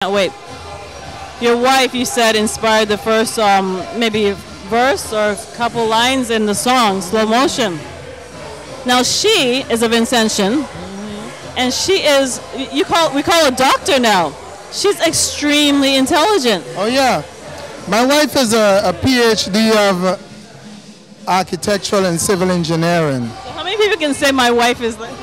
Wait, your wife, you said, inspired the first maybe verse or a couple lines in the song, Slow Motion. Now she is a Vincentian, and she is, we call a doctor now. She's extremely intelligent. Oh yeah, my wife is a PhD of architectural and civil engineering. So how many people can say my wife is like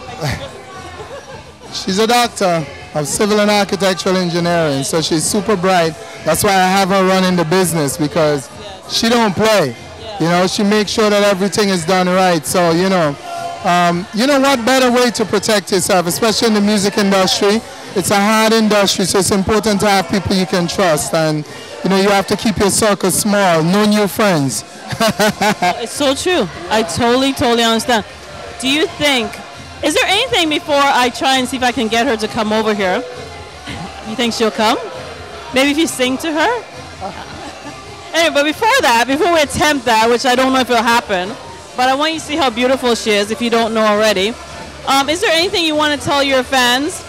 She's a doctor of civil and architectural engineering, so she's super bright. That's why I have her running the business, because she don't play. You know, she makes sure that everything is done right. So, you know what better way to protect yourself, especially in the music industry. It's a hard industry, so it's important to have people you can trust. And, you know, you have to keep your circle small, no new friends. It's so true. I totally understand. Do you think, is there anything before I try and see if I can get her to come over here? You think she'll come? Maybe if you sing to her? Anyway, but before we attempt that, which I don't know if it'll happen, but I want you to see how beautiful she is if you don't know already. Is there anything you want to tell your fans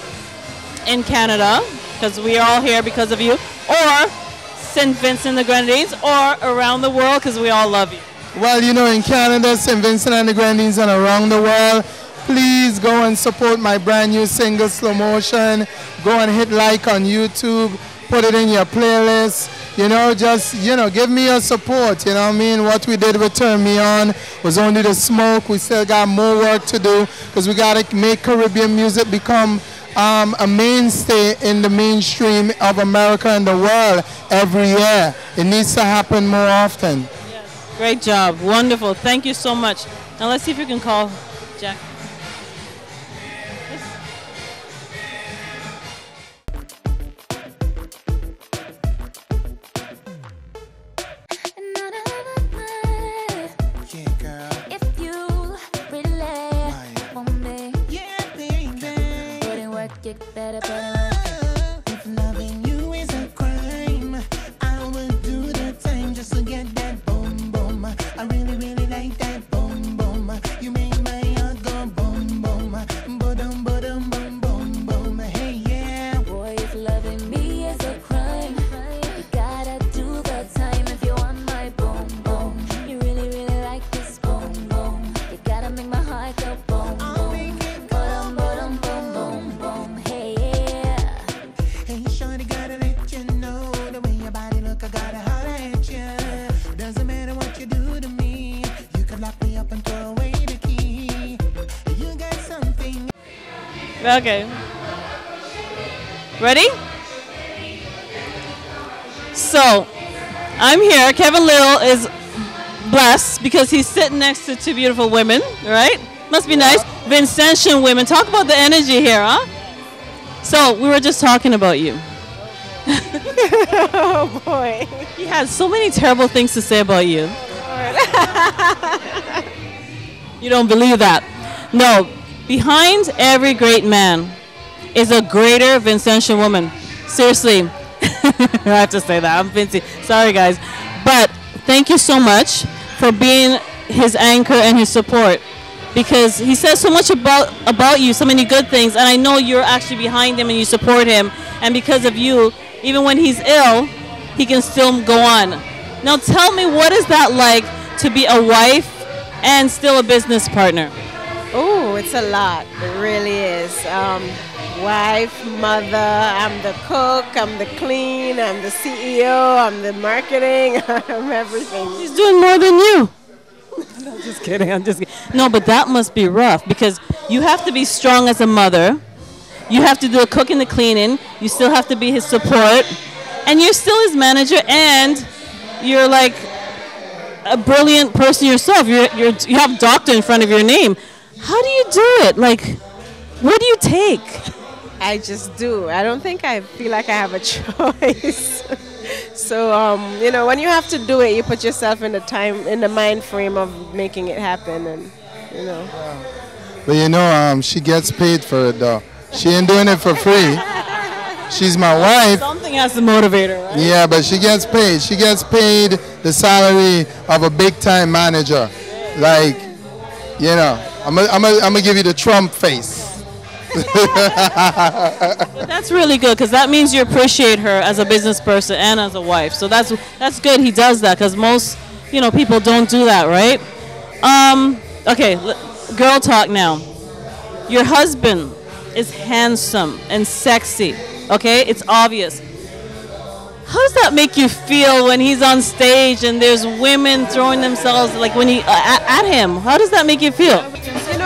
in Canada, because we are all here because of you, or St. Vincent and the Grenadines, or around the world because we all love you? Well, you know, in Canada, St. Vincent and the Grenadines, and around the world, please go and support my brand new single, Slow Motion. Go and hit like on YouTube, put it in your playlist. You know, just, you know, give me your support, you know what I mean? What we did with Turn Me On was only the smoke. We still got more work to do, because we got to make Caribbean music become a mainstay in the mainstream of America and the world every year. It needs to happen more often. Yes. Great job. Wonderful. Thank you so much. Now let's see if we can call Jack. Get better, better. If loving you is a crime, I would do the time just to get that boom boom. I really like that boom boom. You make my heart go boom boom, boom boom boom boom boom. Hey yeah, boy, if loving me is a crime, you gotta do the time if you want my boom boom. You really like this boom boom. You gotta make my heart go boom boom. Okay. Ready? So, I'm here. Kevin Lyttles is blessed because he's sitting next to two beautiful women, right? Must be nice. Vincentian women. Talk about the energy here, huh? So, we were just talking about you. Oh, boy. He had so many terrible things to say about you. You don't believe that? No. Behind every great man is a greater Vincentian woman. Seriously. I have to say that. I'm Vincy. Sorry, guys. But thank you so much for being his anchor and his support, because he says so much about you, so many good things, and I know you're actually behind him and you support him, and because of you, even when he's ill, he can still go on. Now tell me, what is that like to be a wife and still a business partner? Oh, it's a lot. It really is. Wife, mother, I'm the cook, I'm the clean, I'm the CEO, I'm the marketing, I'm everything. He's doing more than you. I'm just kidding. No, but that must be rough, because you have to be strong as a mother. You have to do the cooking, the cleaning. You still have to be his support. And you're still his manager, and you're like a brilliant person yourself. You have doctor in front of your name. How do you do it? Like, what do you take? I just do. I don't think I feel like I have a choice. So, you know, when you have to do it, you put yourself in the mind frame of making it happen, and, you know. Yeah. But you know, she gets paid for it, though. She ain't doing it for free. She's my wife. Something has to motivate her, right? Yeah, but she gets paid. She gets paid the salary of a big-time manager. Like, you know, I'm gonna give you the Trump face. But that's really good because that means you appreciate her as a business person and as a wife. So that's good. He does that because most people don't do that, right? Okay, girl talk now. Your husband is handsome and sexy. Okay, it's obvious. How does that make you feel when he's on stage and there's women throwing themselves like when he at him? How does that make you feel?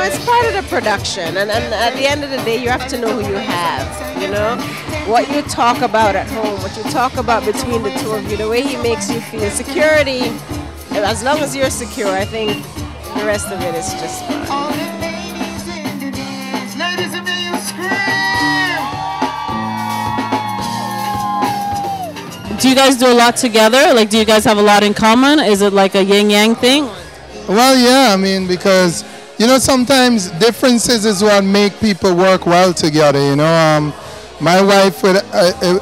It's part of the production, and at the end of the day, you have to know who you have. What you talk about at home, what you talk about between the two of you, the way he makes you feel. Security, as long as you're secure, I think the rest of it is just fun. Do you guys do a lot together? Like, do you guys have a lot in common? Is it like a yin-yang thing? Well, yeah, I mean, because, sometimes differences is what make people work well together, My wife,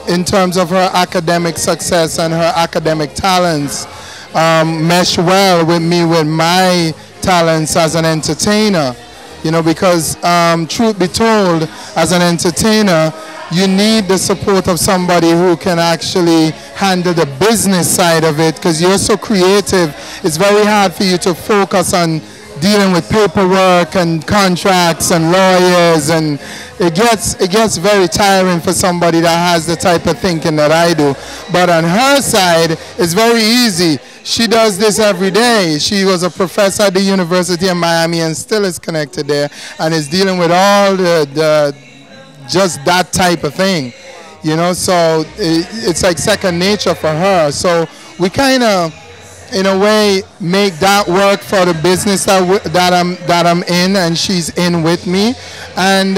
in terms of her academic success and her academic talents, mesh well with me with my talents as an entertainer, because truth be told, as an entertainer, you need the support of somebody who can actually handle the business side of it, because you're so creative. It's very hard for you to focus on dealing with paperwork and contracts and lawyers, and it gets very tiring for somebody that has the type of thinking that I do. But on her side, it's very easy. She does this every day. She was a professor at the University of Miami and still is connected there and is dealing with all the just that type of thing, so it's like second nature for her. So we kind of, in a way, make that work for the business that I'm in and she's in with me. And,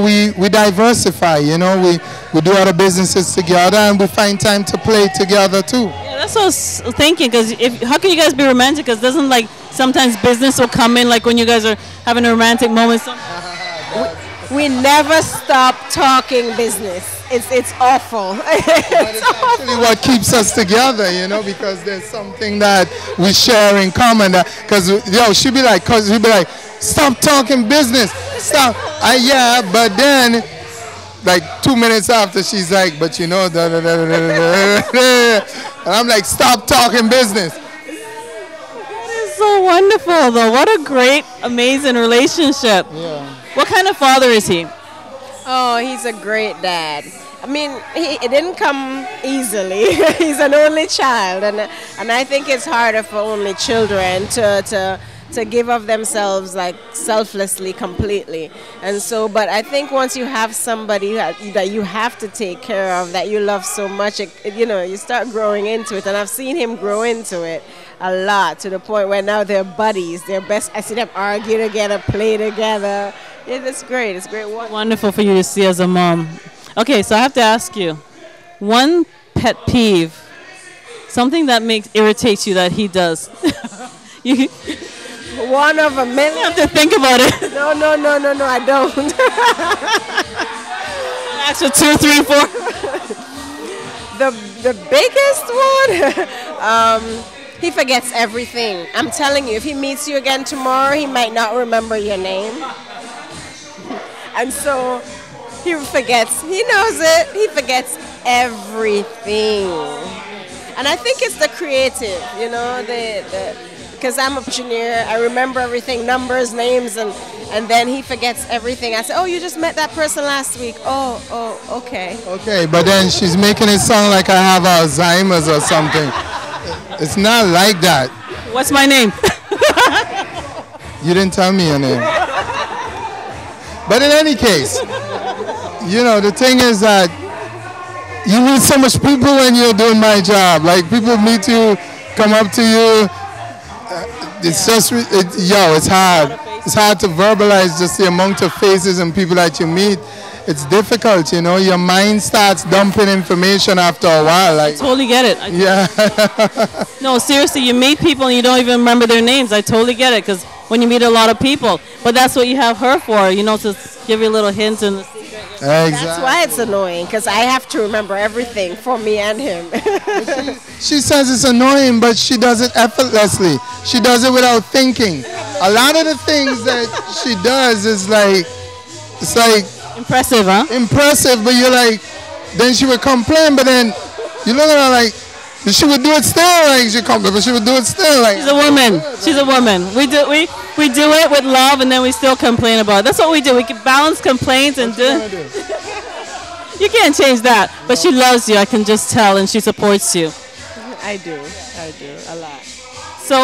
we diversify, we do other businesses together and we find time to play together too. Yeah, that's what I was thinking, because how can you guys be romantic? Because doesn't sometimes business will come in like when you guys are having a romantic moment? We never stop talking business. It's awful. It's actually what keeps us together, because there's something that we share in common. Because she'd be like, stop talking business, stop. Yeah, but then, like 2 minutes after, she's like, but and I'm like, stop talking business. That is so wonderful, though. What a great, amazing relationship. Yeah. What kind of father is he? Oh, he's a great dad. I mean, it didn't come easily. He's an only child, and I think it's harder for only children to give of themselves like selflessly, completely. And so, but I think once you have somebody that you have to take care of, that you love so much, you start growing into it. And I've seen him grow into it a lot, to the point where now they're buddies. They're best. I see them argue together, play together. It's great. It's great. Wonderful for you to see as a mom. Okay, so I have to ask you, one pet peeve, something that irritates you that he does. One of a million. You have to think about it. No, I don't. Ask for 2, 3, 4. The biggest one, he forgets everything. I'm telling you, if he meets you again tomorrow, he might not remember your name. And so he forgets. He knows it. He forgets everything. And I think it's the creative, because I'm an engineer. I remember everything, numbers, names, and then he forgets everything. I say, oh, you just met that person last week. Oh, okay. Okay, but then she's making it sound like I have Alzheimer's or something. It's not like that. What's my name? You didn't tell me your name. But in any case, the thing is that you meet so much people when you're doing my job. Like, people meet you, come up to you. It's it's hard. It's hard to verbalize just the amount of faces and people that you meet. It's difficult, Your mind starts dumping information after a while. I totally get it. Yeah. No, seriously, you meet people and you don't even remember their names. I totally get it, because when you meet a lot of people. But that's what you have her for, to give you a little hint and the secret. Exactly. That's why it's annoying, because I have to remember everything for me and him. She says it's annoying, but she does it effortlessly. She does it without thinking. A lot of the things that she does is like, it's like Impressive, huh? impressive, but you're like, then she would complain, but then you look at her like, she would do it still, like she complain, but she would do it still, like. She's a woman. She's a woman. We do it with love, and then we still complain about it. That's what we do. We can balance complaints and do. You can't change that. But she loves you. I can just tell, and she supports you. I do a lot. So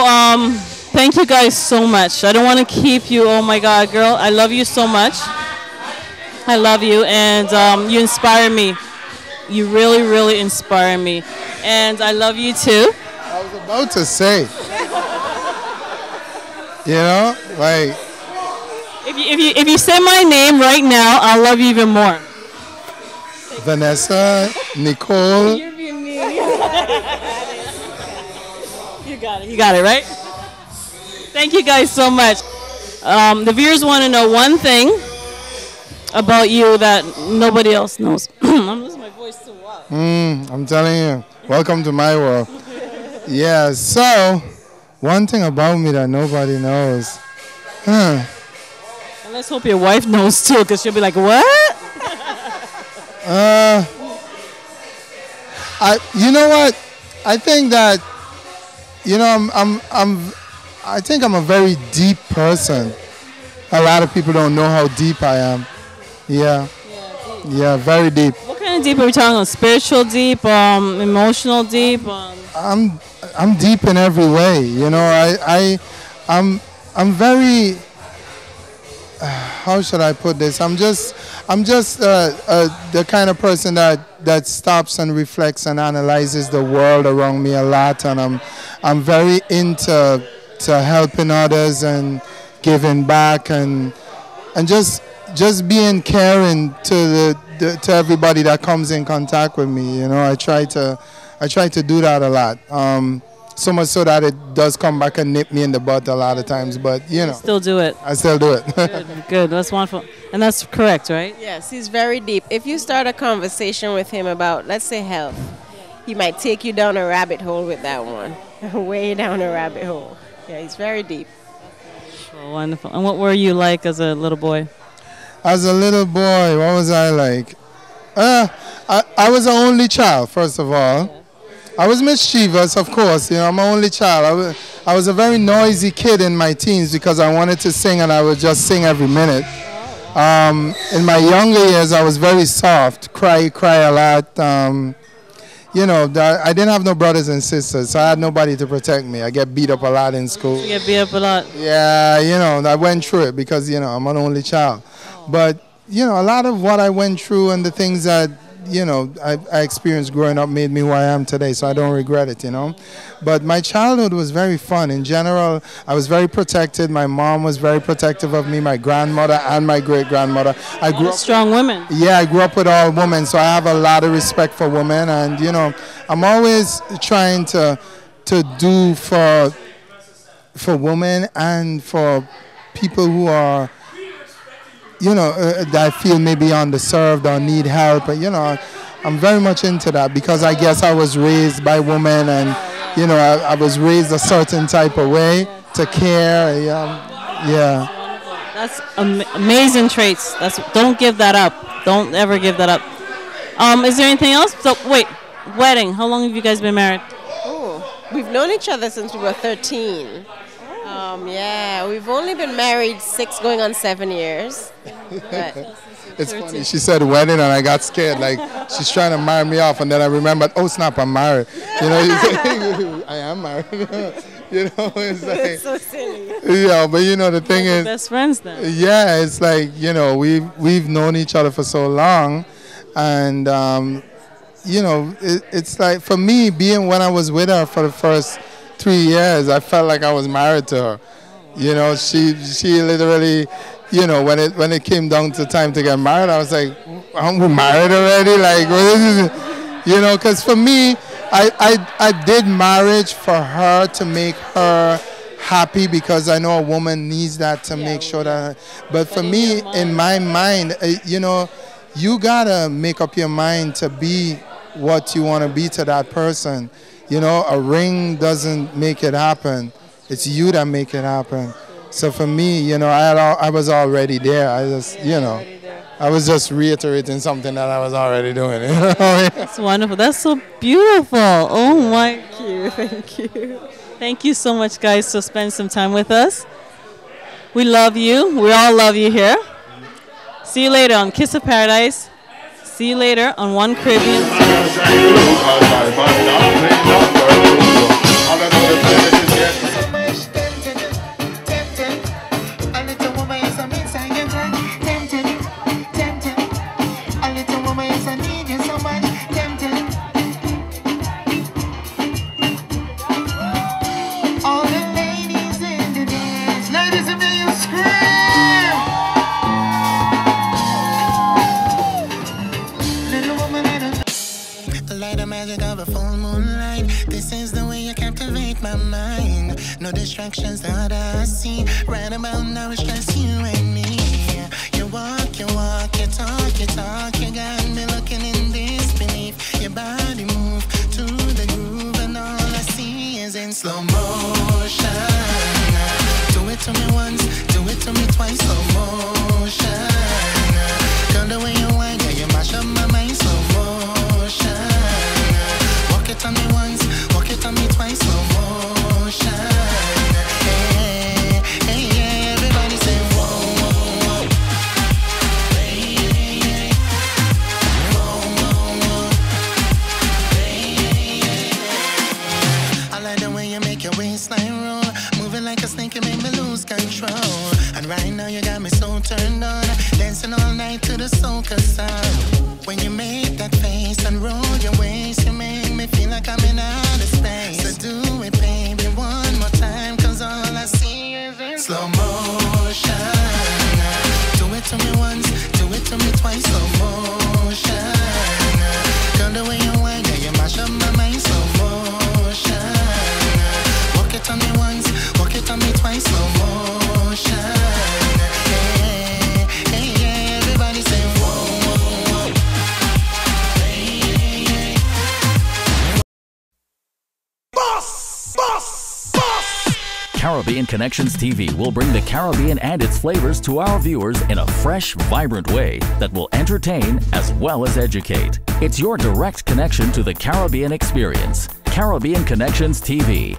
thank you guys so much. I don't want to keep you. Oh my God, girl, I love you so much. I love you, and you inspire me. You really, really inspire me, and I love you too. I was about to say, you know, like. If you say my name right now, I'll love you even more. Vanessa, Nicole. You're being mean. You got it. You got it, right? Thank you guys so much. The viewers want to know one thing about you that nobody else knows. I'm losing my voice too. Wow. I'm telling you, welcome to my world. Yeah, so one thing about me that nobody knows. And let's hope your wife knows too, because she'll be like, what? You know what? I think that, you know, I think I'm a very deep person. A lot of people don't know how deep I am. Yeah. Yeah, very deep. What kind of deep are we talking about? Spiritual deep, emotional deep? I'm deep in every way. You know, I'm very. How should I put this? I'm just the kind of person that stops and reflects and analyzes the world around me a lot, and I'm very into helping others and giving back and just being caring to everybody that comes in contact with me. You know, I try to do that a lot. So much so that it does come back and nip me in the butt a lot of times, but you know. Still do it. I still do it. Good. That's wonderful. And that's correct, right? Yes, he's very deep. If you start a conversation with him about, let's say, health, he might take you down a rabbit hole with that one. Way down a rabbit hole. Yeah, he's very deep. Oh, wonderful. And what were you like as a little boy? As a little boy, what was I like? I was an only child, first of all. I was mischievous, of course. You know, I'm an only child. I was a very noisy kid in my teens because I wanted to sing, and I would just sing every minute. In my younger years, I was very soft, cry a lot. You know, I didn't have no brothers and sisters, so I had nobody to protect me. I get beat up a lot in school. You get beat up a lot? Yeah, you know, I went through it because, you know, I'm an only child. But, you know, a lot of what I went through and the things that, you know, I experienced growing up made me who I am today, so I don't regret it, you know. But my childhood was very fun. In general, I was very protected. My mom was very protective of me, my grandmother and my great-grandmother. I grew up strong women. Yeah, I grew up with all women, so I have a lot of respect for women. And, you know, I'm always trying to do for women and for people who are, you know, that I feel maybe underserved or need help. But, you know, I'm very much into that because I guess I was raised by women and, you know, I was raised a certain type of way to care. Yeah. That's amazing traits. Don't give that up. Don't ever give that up. Is there anything else? So, wait, wedding. How long have you guys been married? Oh, we've known each other since we were 13. Yeah, we've only been married 6 going on 7 years. But it's funny, she said wedding and I got scared, like she's trying to marry me off, and then I remembered, oh snap, I'm married. You know, I am married. You know, it's like, it's so silly. Yeah, but you know, the thing is, best friends then. Yeah, it's like, you know, we've known each other for so long, and you know, it's like for me, when I was with her for the first 3 years, I felt like I was married to her. You know, she literally, you know, when it came down to time to get married, I was like, aren't we married already? Like, what is it? You know, because for me, I did marriage for her to make her happy, because I know a woman needs that to make sure that. But for me, in my mind, you know, you gotta make up your mind to be what you want to be to that person. You know, a ring doesn't make it happen. It's you that make it happen. So for me, you know, I was already there. I just, you know. I was just reiterating something that I was already doing. That's wonderful. That's so beautiful. Oh my. Thank you. Thank you. Thank you so much, guys, for spending some time with us. We love you. We all love you here. See you later on Kiss of Paradise. See you later on One Caribbean. No distractions that I see. Right about now it's just you and me. You walk, you talk, you got me looking in disbelief. Your body move to the groove and all I see is in slow motion. Do it to me once, do it to me twice, slow motion. Girl, the way you whine, yeah, you mash up my mind, slow motion. Walk it on me once, walk it on me twice, slow motion. Right now you got me so turned on, dancing all night to the soca sound. When you make that face and roll your waist, you make me feel like I'm in outer space. So do it, baby, one more time, cause all I see is in slow motion. Do it to me once, do it to me twice, slow motion. Girl, the way you whine, yeah, you mash up my mind, slow motion. Walk it on me once, walk it on me twice, slow motion. Caribbean Connections TV will bring the Caribbean and its flavors to our viewers in a fresh, vibrant way that will entertain as well as educate. It's your direct connection to the Caribbean experience. Caribbean Connections TV,